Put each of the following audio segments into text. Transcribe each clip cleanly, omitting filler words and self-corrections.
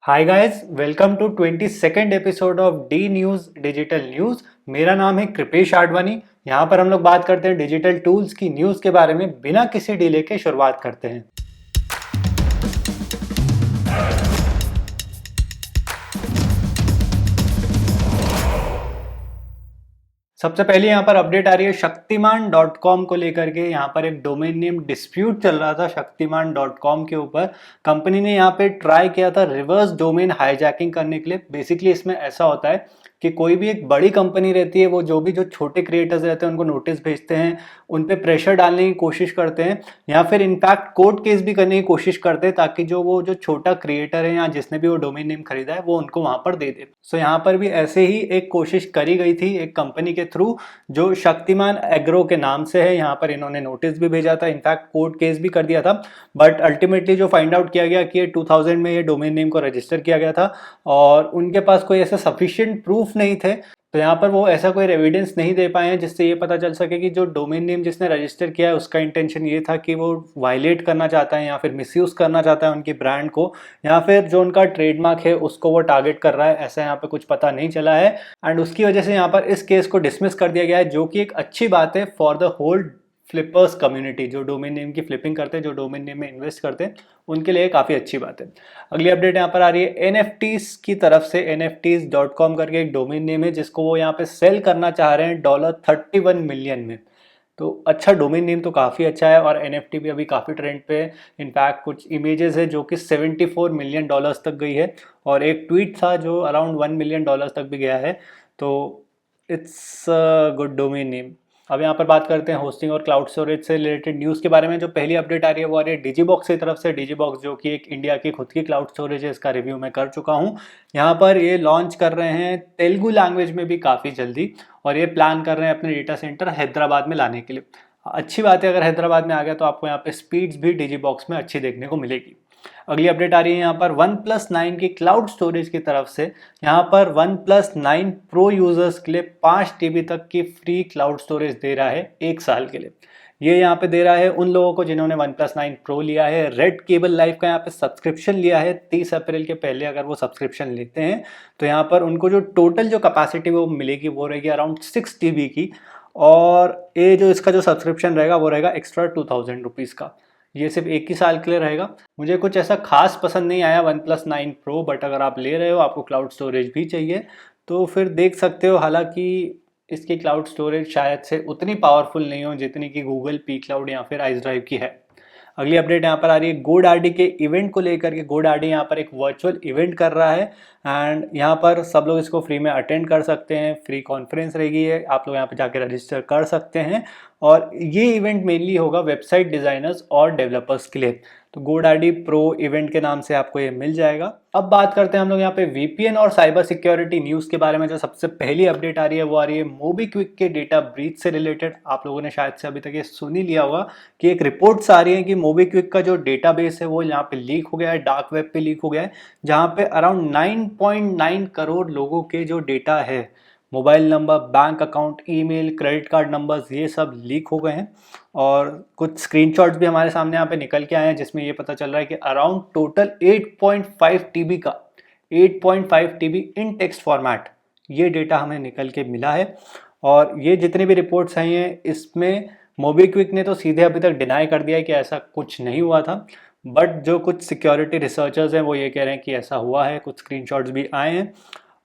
Hi guys, welcome to 22nd episode of the news digital news. मेरा नाम है कृपेश आडवाणी। यहाँ पर हम लोग बात करते हैं डिजिटल टूल्स की न्यूज़ के बारे में। बिना किसी डिले के शुरुआत करते हैं। सबसे पहले यहाँ पर अपडेट आ रही है शक्तिमान डॉट कॉम को लेकर के। यहाँ पर एक डोमेन नेम डिस्प्यूट चल रहा था शक्तिमान डॉट कॉम के ऊपर। कंपनी ने यहाँ पे ट्राई किया था रिवर्स डोमेन हाईजैकिंग करने के लिए। बेसिकली इसमें ऐसा होता है कि कोई भी एक बड़ी कंपनी रहती है, वो जो छोटे क्रिएटर्स रहते हैं उनको नोटिस भेजते हैं, उन पे प्रेशर डालने की कोशिश करते हैं, या फिर इनफैक्ट कोर्ट केस भी करने की कोशिश करते हैं, ताकि वो जो छोटा क्रिएटर है या जिसने भी वो डोमेन नेम खरीदा है वो उनको वहां पर दे दे। सो यहाँ पर भी ऐसे ही एक कोशिश करी गई थी एक कंपनी के थ्रू जो शक्तिमान एग्रो के नाम से है। यहाँ पर इन्होंने नोटिस भी भेजा था, इनफैक्ट कोर्ट केस भी कर दिया था, बट अल्टीमेटली जो फाइंड आउट किया गया कि 2000 में ये डोमेन नेम को रजिस्टर किया गया था और उनके पास कोई ऐसे सफिशिएंट प्रूफ नहीं थे। तो यहाँ पर वो ऐसा कोई एविडेंस नहीं दे पाए हैं जिससे ये पता चल सके कि जो डोमेन नेम जिसने रजिस्टर किया है उसका इंटेंशन ये था कि वो वायलेट करना चाहता है या फिर मिसयूज करना चाहता है उनकी ब्रांड को, या फिर जो उनका ट्रेडमार्क है उसको वो टारगेट कर रहा है। ऐसा यहाँ पे कुछ पता नहीं चला है एंड उसकी वजह से यहाँ पर इस केस को डिसमिस कर दिया गया है, जो कि एक अच्छी बात है for the whole flippers community. जो डोमेन नेम की फ्लिपिंग करते हैं, जो डोमेन नेम में इन्वेस्ट करते हैं, उनके लिए काफ़ी अच्छी बात है। अगली अपडेट यहाँ पर आ रही है एनएफटीज की तरफ से। nfts.com करके एक डोमेन नेम है जिसको वो यहाँ पे सेल करना चाह रहे हैं $31 मिलियन में। तो अच्छा डोमेन नेम तो काफ़ी अच्छा है और एनएफटी भी अभी काफ़ी ट्रेंड पे है। इनफैक्ट कुछ इमेजेस है जो कि $74 मिलियन तक गई है और एक ट्वीट था जो अराउंड $1 मिलियन तक भी गया है। तो इट्स गुड डोमेन नेम। अब यहाँ पर बात करते हैं होस्टिंग और क्लाउड स्टोरेज से रिलेटेड न्यूज़ के बारे में। जो पहली अपडेट आ रही है वो आ रही है डिजीबॉक्स की तरफ से। डिजीबॉक्स जो कि एक इंडिया की खुद की क्लाउड स्टोरेज है, इसका रिव्यू मैं कर चुका हूँ। यहाँ पर ये लॉन्च कर रहे हैं तेलुगु लैंग्वेज में भी काफ़ी जल्दी, और ये प्लान कर रहे हैं अपने डेटा सेंटर हैदराबाद में लाने के लिए। अच्छी बात है, अगर हैदराबाद में आ गया तो आपको यहाँ पे स्पीड्स भी डिजीबॉक्स में अच्छी देखने को मिलेगी। अगली अपडेट आ रही है यहाँ पर OnePlus 9 की क्लाउड स्टोरेज की तरफ से। यहाँ पर OnePlus 9 Pro यूजर्स के लिए 5 TB तक की फ्री क्लाउड स्टोरेज दे रहा है 1 साल के लिए। ये यहाँ पे दे रहा है उन लोगों को जिन्होंने OnePlus 9 Pro लिया है, रेड केबल लाइफ का यहाँ पे सब्सक्रिप्शन लिया है 30 अप्रैल के पहले। अगर वो सब्सक्रिप्शन लेते हैं तो यहाँ पर उनको जो टोटल जो कैपेसिटी वो मिलेगी वो रहेगी अराउंड 6 TB की, और ये जो इसका जो सब्सक्रिप्शन रहेगा वो रहेगा एक्स्ट्रा 2000 रुपीज़ का। ये सिर्फ 1 ही साल के लिए रहेगा। मुझे कुछ ऐसा खास पसंद नहीं आया OnePlus 9 Pro, बट अगर आप ले रहे हो, आपको क्लाउड स्टोरेज भी चाहिए, तो फिर देख सकते हो। हालांकि इसकी क्लाउड स्टोरेज शायद से उतनी पावरफुल नहीं हो जितनी कि गूगल पी क्लाउड या फिर आइस ड्राइव की है। अगली अपडेट यहाँ पर आ रही है GoDaddy के इवेंट को लेकर के। GoDaddy यहाँ पर एक वर्चुअल इवेंट कर रहा है एंड यहाँ पर सब लोग इसको फ्री में अटेंड कर सकते हैं। फ्री कॉन्फ्रेंस रहेगी है, आप लोग यहाँ पे जाकर रजिस्टर कर सकते हैं, और ये इवेंट मेनली होगा वेबसाइट डिज़ाइनर्स और डेवलपर्स के लिए। तो GoDaddy Pro इवेंट के नाम से आपको ये मिल जाएगा। अब बात करते हैं हम लोग यहाँ पे VPN और साइबर सिक्योरिटी न्यूज़ के बारे में। जो सबसे पहली अपडेट आ रही है वो आ रही है मोबीक्विक के डेटा ब्रीच से रिलेटेड। आप लोगों ने शायद से अभी तक ये सुन ही लिया होगा कि एक रिपोर्ट्स आ रही है कि मोबीक्विक का जो डेटाबेस है वो यहाँ पे लीक हो गया है, डार्क वेब पे लीक हो गया है, जहाँ पे अराउंड 9.9 करोड़ लोगों के जो डेटा है, mobile number, bank account, email, credit card numbers, ये सब लीक हो गए हैं। और कुछ स्क्रीनशॉट्स भी हमारे सामने यहाँ पे निकल के आए हैं जिसमें ये पता चल रहा है कि अराउंड टोटल 8.5 TB का 8.5 TB इन टेक्स्ट फॉर्मेट ये डेटा हमें निकल के मिला है। और ये जितनी भी रिपोर्ट्स आई हैं इसमें मोबीक्विक ने तो सीधे अभी तक डिनाई कर दिया है कि ऐसा कुछ नहीं हुआ था, बट जो कुछ सिक्योरिटी रिसर्चर्स हैं वो ये कह रहे हैं कि ऐसा हुआ है। कुछ स्क्रीनशॉट्स भी आए हैं।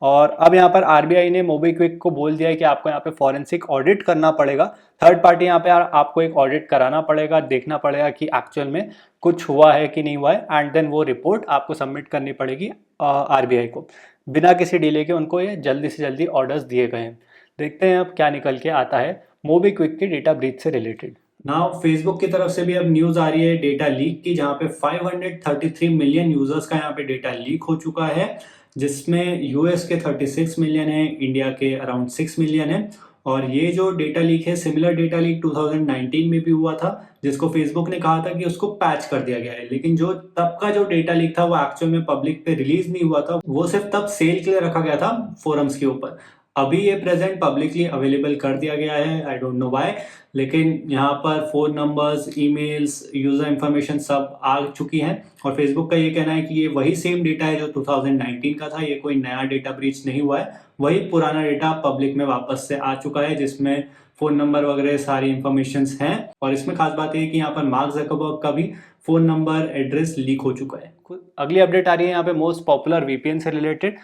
और अब यहाँ पर आरबीआई ने मोबीक्विक को बोल दिया है कि आपको यहाँ पे फॉरेंसिक ऑडिट करना पड़ेगा। थर्ड पार्टी यहाँ पे आपको एक ऑडिट कराना पड़ेगा, देखना पड़ेगा कि एक्चुअल में कुछ हुआ है कि नहीं हुआ है, एंड देन वो रिपोर्ट आपको सबमिट करनी पड़ेगी आरबीआई को। बिना किसी डिले के उनको ये जल्दी से जल्दी ऑर्डर्स दिए गए हैं। देखते हैं अब क्या निकल के आता है मोबीक्विक की डेटा ब्रीच से रिलेटेड। नाउ फेसबुक की तरफ से भी अब न्यूज़ आ रही है डेटा लीक की, जहाँ पे 533 मिलियन यूजर्स का यहाँ पे डेटा लीक हो चुका है, जिसमें यूएस के 36 मिलियन है, इंडिया के अराउंड 6 मिलियन है। और ये जो डेटा लीक है, सिमिलर डेटा लीक 2019 में भी हुआ था, जिसको फेसबुक ने कहा था कि उसको पैच कर दिया गया है। लेकिन जो तब का जो डेटा लीक था वो एक्चुअल में पब्लिक पे रिलीज नहीं हुआ था, वो सिर्फ तब सेल के लिए रखा गया था फोरम्स के ऊपर। अभी ये प्रेजेंट पब्लिकली अवेलेबल कर दिया गया है, आई डोंट नो व्हाई, लेकिन यहाँ पर phone numbers, emails, user information सब आ चुकी हैं। और फेसबुक का ये कहना है कि ये वही सेम डेटा है जो 2019 का था, ये कोई नया डेटा ब्रीच नहीं हुआ है, वही पुराना डेटा पब्लिक में वापस से आ चुका है, जिसमें फ़ोन नंबर वगैरह सारी इन्फॉर्मेशंस हैं। और इसमें खास बात ये है कि यहाँ पर मार्क ज़करबर्ग का भी फ़ोन नंबर एड्रेस लीक हो चुका है। अगली अपडेट आ रही है यहाँ पे मोस्ट पॉपुलर वीपीएन से रिलेटेड।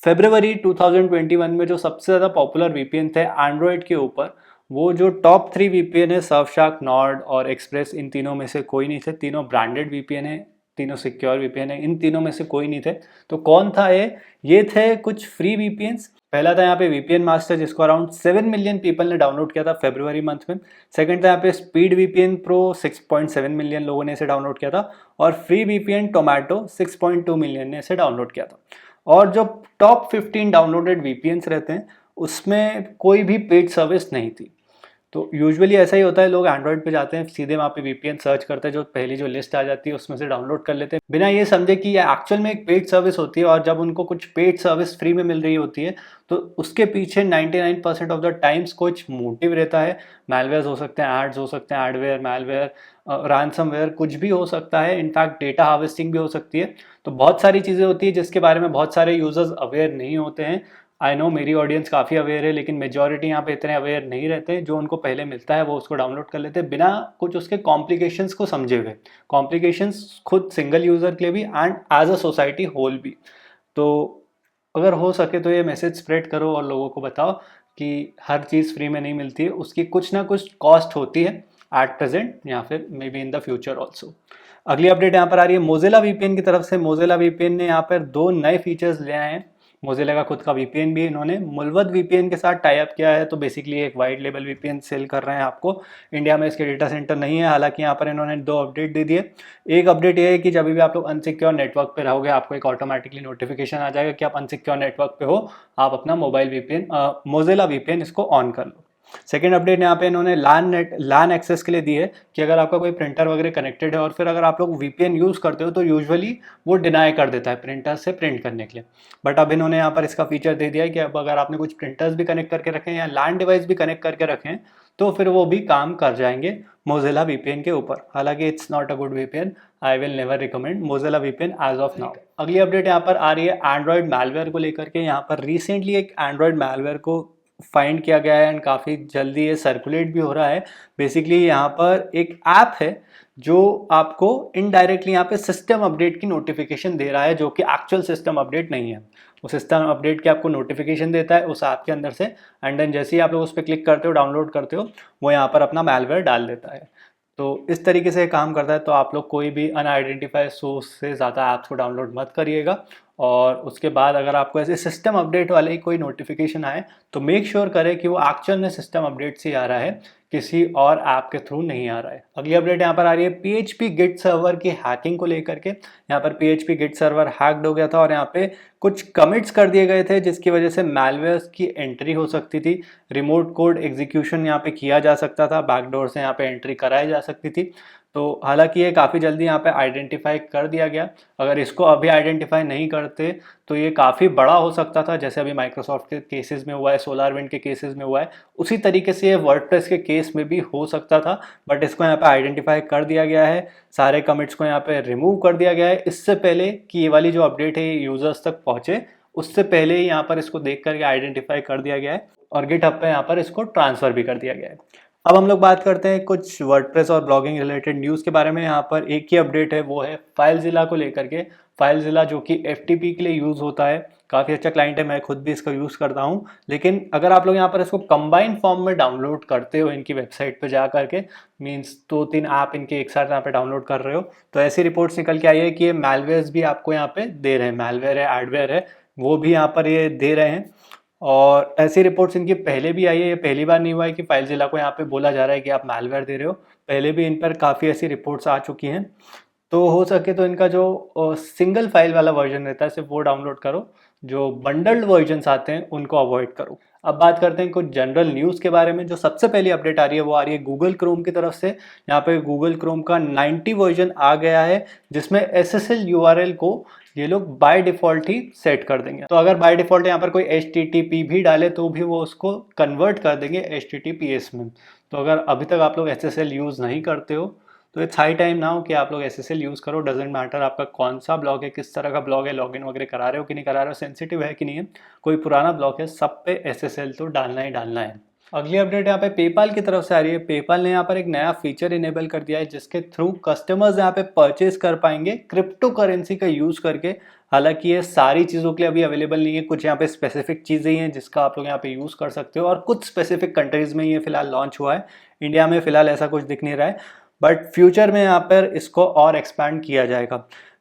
फरवरी 2021 में जो सबसे ज़्यादा पॉपुलर वीपीएन थे एंड्रॉयड के ऊपर, वो जो टॉप 3 वीपीएन है, सर्फशार्क, नॉर्ड और एक्सप्रेस, इन तीनों में से कोई नहीं थे। तीनों ब्रांडेड वीपीएन है, तीनों सिक्योर वीपीएन है, इन तीनों में से कोई नहीं थे। तो कौन था ये थे कुछ फ्री वीपीएन्स। पहला था यहाँ पे वीपीएन मास्टर, जिसको अराउंड 7 मिलियन पीपल ने डाउनलोड किया था फरवरी मंथ में। सेकंड था यहाँ पे स्पीड वीपीएन प्रो, 6.7 मिलियन लोगों ने इसे डाउनलोड किया था। और फ्री वीपीएन टोमेटो, 6.2 मिलियन ने इसे डाउनलोड किया था। और जो टॉप 15 डाउनलोडेड वीपीएन्स रहते हैं, उसमें कोई भी पेड सर्विस नहीं थी। तो यूजुअली ऐसा ही होता है, लोग एंड्रॉयड पे जाते हैं, सीधे वहाँ पे वीपीएन सर्च करते हैं, जो पहली जो लिस्ट आ जाती है उसमें से डाउनलोड कर लेते हैं, बिना ये समझे कि ये एक्चुअल में एक पेड सर्विस होती है। और जब उनको कुछ पेड सर्विस फ्री में मिल रही होती है, तो उसके पीछे 99% ऑफ द टाइम्स कुछ मोटिव रहता है। मैलवेयर हो सकते हैं, एड्स हो सकते हैं, एडवेयर, मैलवेयर, रैंसमवेयर, कुछ भी हो सकता है। इनफैक्ट डेटा हार्वेस्टिंग भी हो सकती है। तो बहुत सारी चीज़ें होती है जिसके बारे में बहुत सारे यूजर्स अवेयर नहीं होते हैं। आई नो मेरी ऑडियंस काफ़ी अवेयर है, लेकिन मेजॉरिटी यहाँ पे इतने अवेयर नहीं रहते। जो उनको पहले मिलता है वो उसको डाउनलोड कर लेते हैं, बिना कुछ उसके कॉम्प्लिकेशंस को समझे हुए। कॉम्प्लिकेशंस खुद सिंगल यूज़र के लिए भी and as a society whole भी। तो अगर हो सके तो ये मैसेज स्प्रेड करो और लोगों को बताओ कि हर चीज़ फ्री में नहीं मिलती है, उसकी कुछ ना कुछ कॉस्ट होती है एट प्रेजेंट, या फिर may be in the future also. अगली अपडेट यहाँ पर आ रही है मोजिला वीपीएन की तरफ से। मोजिला वीपीएन ने यहाँ पर 2 नए फीचर्स ले आए हैं। मोजिला का खुद का वीपीएन भी इन्होंने मुल्वद वीपीएन के साथ टाई अप किया है। तो बेसिकली एक वाइड लेवल वीपीएन सेल कर रहे हैं आपको। इंडिया में इसके डेटा सेंटर नहीं है, हालांकि यहाँ पर इन्होंने 2 अपडेट दे दिए। एक अपडेट ये है कि जब भी आप लोग अनसिक्योर नेटवर्क पे रहोगे, आपको एक ऑटोमेटिकली नोटिफिकेशन आ जाएगा कि आप अनसिक्योर नेटवर्क पे हो, आप अपना मोबाइल वीपीएन, मोजिला वीपीएन, इसको ऑन कर लो। सेकेंड अपडेट यहाँ पे इन्होंने लैन एक्सेस के लिए दी है कि अगर आपका कोई प्रिंटर वगैरह कनेक्टेड है और फिर अगर आप लोग वीपीएन यूज़ करते हो, तो यूजुअली वो डिनाई कर देता है प्रिंटर से प्रिंट करने के लिए। बट अब इन्होंने यहाँ पर इसका फीचर दे दिया है कि अब अगर आपने कुछ प्रिंटर्स भी कनेक्ट करके रखे हैं या लैन डिवाइस भी कनेक्ट करके रखें, तो फिर वो भी काम कर जाएंगे मोजिला वीपीएन के ऊपर। हालांकि it's not a good VPN, I will never recommend Mozilla VPN as of now. अगली अपडेट यहाँ पर आ रही है एंड्रॉयड मैलवेयर को लेकर के। यहाँ पर रिसेंटली एक एंड्रॉयड मैलवेयर को फाइंड किया गया है एंड काफ़ी जल्दी ये सर्कुलेट भी हो रहा है। बेसिकली यहाँ पर एक ऐप है जो आपको इनडायरेक्टली यहाँ पे सिस्टम अपडेट की नोटिफिकेशन दे रहा है, जो कि एक्चुअल सिस्टम अपडेट नहीं है। वो सिस्टम अपडेट की आपको नोटिफिकेशन देता है उस ऐप के अंदर से, एंड देन जैसे ही आप लोग उस पर क्लिक करते हो, डाउनलोड करते हो, वो यहाँ पर अपना मैलवेयर डाल देता है। तो इस तरीके से काम करता है। तो आप लोग कोई भी अनआइडेंटिफाइड सोर्स से ज़्यादा ऐप्स को डाउनलोड मत करिएगा। और उसके बाद अगर आपको ऐसे सिस्टम अपडेट वाले ही कोई नोटिफिकेशन आए, तो मेक श्योर करें कि वो एक्चुअल में सिस्टम अपडेट से आ रहा है, किसी और ऐप के थ्रू नहीं आ रहा है। अगली अपडेट यहाँ पर आ रही है PHP गिट सर्वर की हैकिंग को लेकर के। यहाँ पर PHP गिट सर्वर हैक्ड हो गया था और यहाँ पे कुछ कमिट्स कर दिए गए थे, जिसकी वजह से मैलवेयर्स की एंट्री हो सकती थी। रिमोट कोड एग्जीक्यूशन यहाँ पे किया जा सकता था, बैकडोर से यहाँ पे एंट्री कराई जा सकती थी। तो हालांकि ये काफ़ी जल्दी यहाँ पे आइडेंटिफाई कर दिया गया। अगर इसको अभी आइडेंटिफाई नहीं करते तो ये काफ़ी बड़ा हो सकता था, जैसे अभी माइक्रोसॉफ्ट के केसेस में हुआ है, सोलारविंड के केसेस में हुआ है, उसी तरीके से ये वर्डप्रेस के केस में भी हो सकता था। बट इसको यहाँ पे आइडेंटिफाई कर दिया गया है, सारे कमिट्स को यहाँ पे रिमूव कर दिया गया है। इससे पहले कि ये वाली जो अपडेट है यूजर्स तक पहुँचे, उससे पहले ही यहाँ पर इसको देख करके आइडेंटिफाई कर दिया गया है और गिटहब पे यहाँ पर इसको ट्रांसफ़र भी कर दिया गया है। अब हम लोग बात करते हैं कुछ वर्डप्रेस और ब्लॉगिंग रिलेटेड न्यूज़ के बारे में। यहाँ पर एक ही अपडेट है, वो है फाइलज़िला को लेकर के। फाइलज़िला जो कि FTP के लिए यूज़ होता है, काफ़ी अच्छा क्लाइंट है, मैं खुद भी इसका यूज़ करता हूँ। लेकिन अगर आप लोग यहाँ पर इसको कंबाइन फॉर्म में डाउनलोड करते हो इनकी वेबसाइट पर जा करके, मीन्स 2-3 ऐप इनके एक साथ यहाँ पे डाउनलोड कर रहे हो, तो ऐसी रिपोर्ट्स निकल के आई है कि ये मैलवेयर्स भी आपको यहाँ पे दे रहे हैं। मैलवेयर है, एडवेयर है, वो भी यहाँ पर ये दे रहे हैं। और ऐसी रिपोर्ट्स इनकी पहले भी आई है, ये पहली बार नहीं हुआ है कि फाइलज़िला को यहाँ पे बोला जा रहा है कि आप मैलवेयर दे रहे हो। पहले भी इन पर काफ़ी ऐसी रिपोर्ट्स आ चुकी हैं। तो हो सके तो इनका जो सिंगल फाइल वाला वर्जन रहता है, सिर्फ वो डाउनलोड करो। जो बंडल्ड वर्जन्स आते हैं उनको अवॉइड करो। अब बात करते हैं कुछ जनरल न्यूज़ के बारे में। जो सबसे पहली अपडेट आ रही है वो आ रही है गूगल क्रोम की तरफ से। यहाँ पे गूगल क्रोम का 90 वर्जन आ गया है, जिसमें SSL URL को ये लोग बाय डिफ़ॉल्ट ही सेट कर देंगे। तो अगर बाय डिफ़ॉल्ट यहाँ पर कोई HTTP भी डाले तो भी वो उसको कन्वर्ट कर देंगे HTTPS में। तो अगर अभी तक आप लोग SSL यूज़ नहीं करते हो तो इट्स हाई टाइम नाउ कि आप लोग SSL यूज़ करो। डजेंट मैटर आपका कौन सा ब्लॉग है, किस तरह का ब्लॉग है, लॉगिन वगैरह करा रहे हो कि नहीं करा रहे हो, सेंसिटिव है कि नहीं है, कोई पुराना ब्लॉग है, सब पे SSL तो डालना ही डालना है। अगली अपडेट यहाँ पे पेपाल की तरफ से आ रही है। पेपाल ने यहाँ पर एक नया फीचर इनेबल कर दिया है जिसके थ्रू कस्टमर्स यहाँ पे परचेज कर पाएंगे क्रिप्टो करेंसी का यूज करके। हालांकि ये सारी चीज़ों के लिए अभी अवेलेबल नहीं है, कुछ यहाँ पे स्पेसिफिक चीज़ें ही हैं जिसका आप लोग यहाँ पे यूज़ कर सकते हो और कुछ स्पेसिफिक कंट्रीज में ये फिलहाल लॉन्च हुआ है। इंडिया में फिलहाल ऐसा कुछ दिख नहीं रहा है, बट फ्यूचर में यहाँ पर इसको और एक्सपैंड किया जाएगा।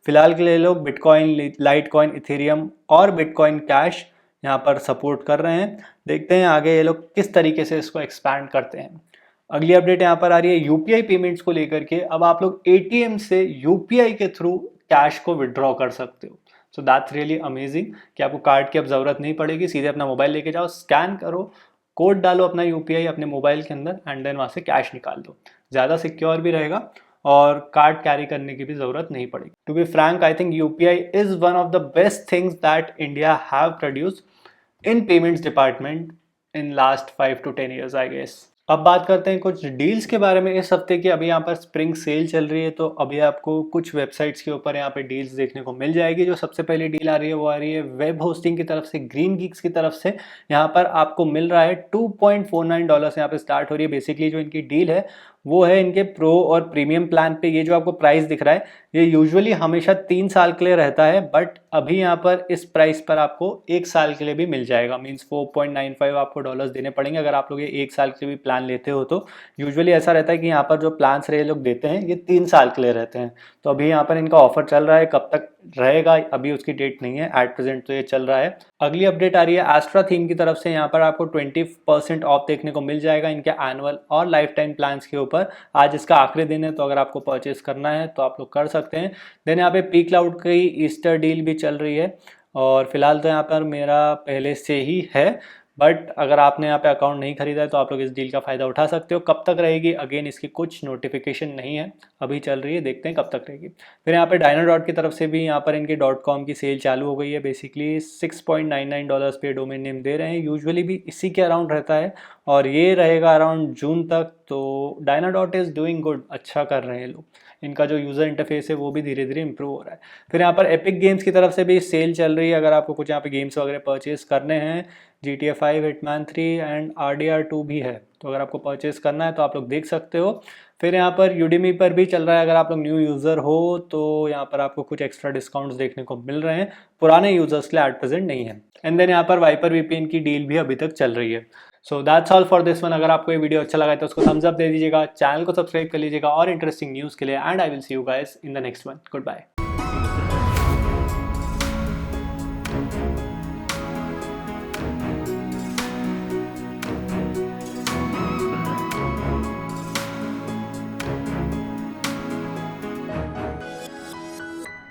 फिलहाल के लिए लोग बिटकॉइन, लाइटकॉइन, इथेरियम और बिटकॉइन कैश यहाँ पर सपोर्ट कर रहे हैं। देखते हैं आगे ये लोग किस तरीके से इसको एक्सपैंड करते हैं। अगली अपडेट यहाँ पर आ रही है यूपीआई पेमेंट्स को लेकर के। अब आप लोग एटीएम से यूपीआई के थ्रू कैश को विड्रॉ कर सकते हो। सो दैट्स रियली अमेजिंग कि आपको कार्ड की अब ज़रूरत नहीं पड़ेगी, सीधे अपना मोबाइल लेके जाओ, स्कैन करो, कोड डालो अपना यूपीआई अपने मोबाइल के अंदर एंड देन वहाँ से कैश निकाल दो। ज़्यादा सिक्योर भी रहेगा और कार्ड कैरी करने की भी ज़रूरत नहीं पड़ेगी। To be frank, I think UPI is one of the best things that India have produced in payments department in last 5 to 10 years I guess. अब बात करते हैं कुछ डील्स के बारे में इस हफ्ते की। अभी यहाँ पर स्प्रिंग सेल चल रही है तो अभी आपको कुछ वेबसाइट्स के ऊपर यहाँ पे डील्स देखने को मिल जाएगी। जो सबसे पहली डील आ रही है वो आ रही है वेब होस्टिंग की तरफ से, ग्रीन गीक्स की तरफ से। यहाँ पर आपको मिल रहा है $2.49 यहाँ पे स्टार्ट हो रही है। बेसिकली जो इनकी डील है वो है इनके प्रो और प्रीमियम प्लान पे। ये जो आपको प्राइस दिख रहा है ये यूजुअली हमेशा 3 साल के लिए रहता है, बट अभी यहाँ पर इस प्राइस पर आपको 1 साल के लिए भी मिल जाएगा। मींस 4.95 आपको डॉलर्स देने पड़ेंगे अगर आप लोग ये 1 साल के भी प्लान लेते हो तो। यूजुअली ऐसा रहता है कि यहाँ पर जो प्लान्स ये लोग देते हैं ये 3 साल के लिए रहते हैं। तो अभी यहाँ पर इनका ऑफर चल रहा है, कब तक रहेगा अभी उसकी डेट नहीं है, एट प्रेजेंट तो ये चल रहा है। अगली अपडेट आ रही है एस्ट्रा थीम की तरफ से। यहाँ पर आपको 20% ऑफ देखने को मिल जाएगा इनके एनुअल और लाइफ टाइम प्लान्स के ऊपर। आज इसका आखिरी दिन है तो अगर आपको परचेस करना है तो आप लोग कर सकते हैं। देन यहाँ पे पी क्लाउड की ईस्टर डील भी चल रही है और फिलहाल तो यहाँ पर मेरा पहले से ही है, बट अगर आपने यहाँ पे अकाउंट नहीं खरीदा है तो आप लोग इस डील का फ़ायदा उठा सकते हो। कब तक रहेगी अगेन इसकी कुछ नोटिफिकेशन नहीं है, अभी चल रही है, देखते हैं कब तक रहेगी। फिर यहाँ पे डायनाडॉट की तरफ से भी यहाँ पर इनकी .com की सेल चालू हो गई है। बेसिकली $6.99 पे डोमेन नेम दे रहे हैं। यूजुअली भी इसी के अराउंड रहता है और ये रहेगा अराउंड जून तक। तो डायनाडॉट इज़ डूइंग गुड, अच्छा कर रहे हैं लोग। इनका जो यूज़र इंटरफेस है वो भी धीरे धीरे इंप्रूव हो रहा है। फिर यहाँ पर एपिक गेम्स की तरफ से भी सेल चल रही है। अगर आपको कुछ यहाँ पे गेम्स वगैरह परचेज करने हैं, GTA 5, हिटमैन 3 एंड RDR 2 भी है, तो अगर आपको परचेज करना है तो आप लोग देख सकते हो। फिर यहाँ पर यूडेमी पर भी चल रहा है। अगर आप लोग न्यू यूज़र हो तो यहाँ पर आपको कुछ एक्स्ट्रा डिस्काउंट्स देखने को मिल रहे हैं, पुराने यूज़र्स के लिए एट प्रेजेंट नहीं है। एंड देन यहाँ पर वाइपर VPN की डील भी अभी तक चल रही है। So that's all for this one. अगर आपको ये वीडियो अच्छा लगा है तो उसको थम्स अप दे दीजिएगा, चैनल को सब्सक्राइब कर लीजिएगा और इंटरेस्टिंग न्यूज़ के लिए। And I will see you guys in the next one. Good bye.